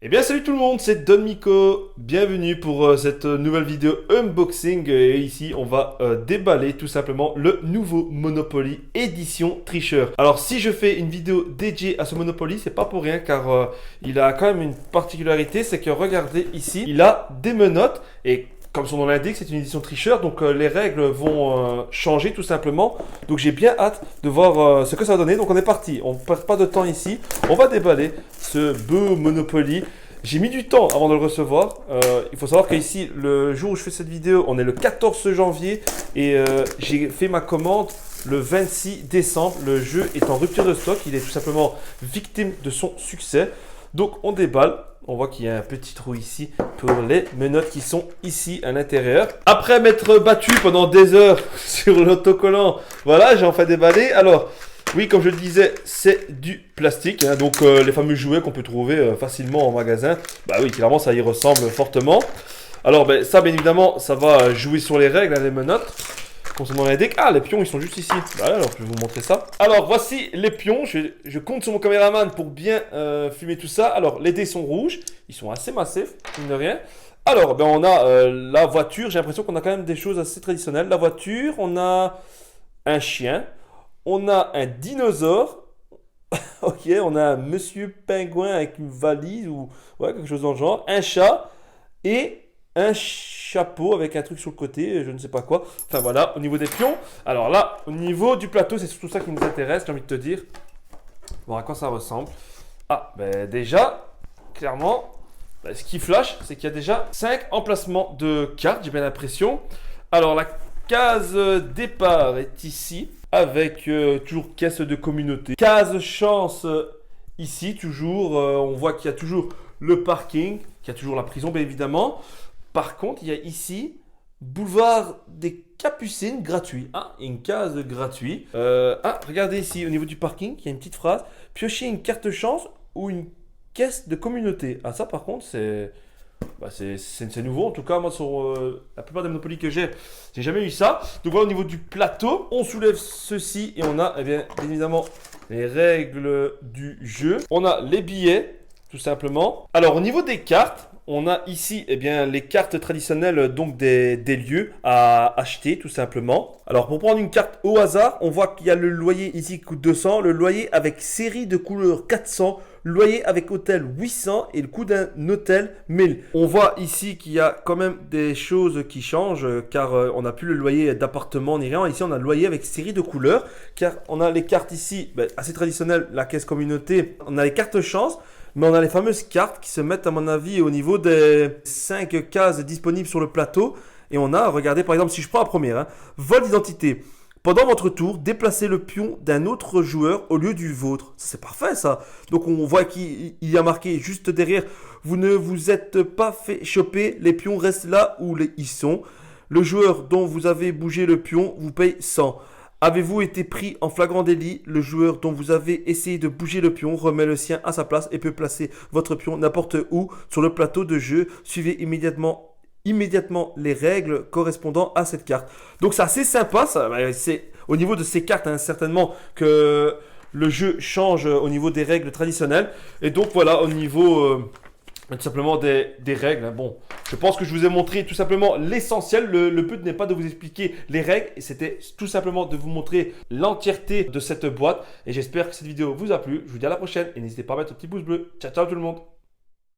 Eh bien salut tout le monde, c'est Don Miko, bienvenue pour cette nouvelle vidéo unboxing et ici on va déballer tout simplement le nouveau Monopoly édition tricheur. Alors si je fais une vidéo dédiée à ce Monopoly, c'est pas pour rien car il a quand même une particularité, c'est que regardez ici, il a des menottes et comme son nom l'indique, c'est une édition tricheur, donc les règles vont changer tout simplement. Donc j'ai bien hâte de voir ce que ça va donner. Donc on est parti, on ne perd pas de temps ici. On va déballer ce beau Monopoly. J'ai mis du temps avant de le recevoir. Il faut savoir qu'ici, le jour où je fais cette vidéo, on est le 14 janvier et j'ai fait ma commande le 26 décembre. Le jeu est en rupture de stock, il est tout simplement victime de son succès. Donc on déballe. On voit qu'il y a un petit trou ici pour les menottes qui sont ici à l'intérieur. Après m'être battu pendant des heures sur l'autocollant, voilà, j'ai enfin déballé. Alors, oui, comme je le disais, c'est du plastique. Hein, donc, les fameux jouets qu'on peut trouver facilement en magasin. Bah oui, clairement, ça y ressemble fortement. Alors, ben, ça, bien évidemment, ça va jouer sur les règles, hein, les menottes. Concernant les decks. Ah, les pions, ils sont juste ici. Bah, alors, je vais vous montrer ça. Alors, voici les pions. Je compte sur mon caméraman pour bien filmer tout ça. Alors, les dés sont rouges. Ils sont assez massifs, mine de rien. Alors, ben, on a la voiture. J'ai l'impression qu'on a quand même des choses assez traditionnelles. La voiture, on a un chien. On a un dinosaure. Ok, on a un monsieur pingouin avec une valise ou ouais, quelque chose dans le genre. Un chat et un chapeau avec un truc sur le côté, je ne sais pas quoi. Enfin voilà, au niveau des pions. Alors là, au niveau du plateau, c'est surtout ça qui nous intéresse, j'ai envie de te dire. Bon, à quoi ça ressemble? Ah, ben déjà, clairement, ben, ce qui flash, c'est qu'il y a déjà 5 emplacements de cartes, j'ai bien l'impression. Alors la case départ est ici, avec toujours caisse de communauté. Case chance ici, toujours, on voit qu'il y a toujours le parking, qu'il y a toujours la prison, bien évidemment. Par contre, il y a ici boulevard des Capucines gratuit. Ah, il y a une case gratuite. Regardez ici au niveau du parking, il y a une petite phrase. Piocher une carte chance ou une caisse de communauté. Ah, ça par contre, c'est nouveau. En tout cas, moi, sur la plupart des Monopoly que j'ai jamais eu ça. Donc voilà, au niveau du plateau, on soulève ceci et on a, eh bien évidemment, les règles du jeu. On a les billets, tout simplement. Alors, au niveau des cartes, on a ici eh bien, les cartes traditionnelles donc des lieux à acheter tout simplement. Alors pour prendre une carte au hasard, on voit qu'il y a le loyer ici qui coûte 200, le loyer avec série de couleurs 400, le loyer avec hôtel 800 et le coût d'un hôtel 1000. On voit ici qu'il y a quand même des choses qui changent car on n'a plus le loyer d'appartement ni rien. Ici on a le loyer avec série de couleurs car on a les cartes ici assez traditionnelles, la caisse communauté, on a les cartes chance. Mais on a les fameuses cartes qui se mettent à mon avis au niveau des 5 cases disponibles sur le plateau. Et on a, regardez par exemple si je prends la première, hein, vol d'identité. Pendant votre tour, déplacez le pion d'un autre joueur au lieu du vôtre. C'est parfait ça. Donc on voit qu'il y a marqué juste derrière, vous ne vous êtes pas fait choper, les pions restent là où ils sont. Le joueur dont vous avez bougé le pion vous paye 100. Avez-vous été pris en flagrant délit? Le joueur dont vous avez essayé de bouger le pion remet le sien à sa place et peut placer votre pion n'importe où sur le plateau de jeu. Suivez immédiatement les règles correspondant à cette carte. Donc c'est assez sympa, ça. C'est au niveau de ces cartes, hein, certainement que le jeu change au niveau des règles traditionnelles. Et donc voilà, au niveau tout simplement des règles. Hein. Bon, je pense que je vous ai montré tout simplement l'essentiel. Le but n'est pas de vous expliquer les règles, c'était tout simplement de vous montrer l'entièreté de cette boîte. Et j'espère que cette vidéo vous a plu. Je vous dis à la prochaine et n'hésitez pas à mettre un petit pouce bleu. Ciao, ciao tout le monde.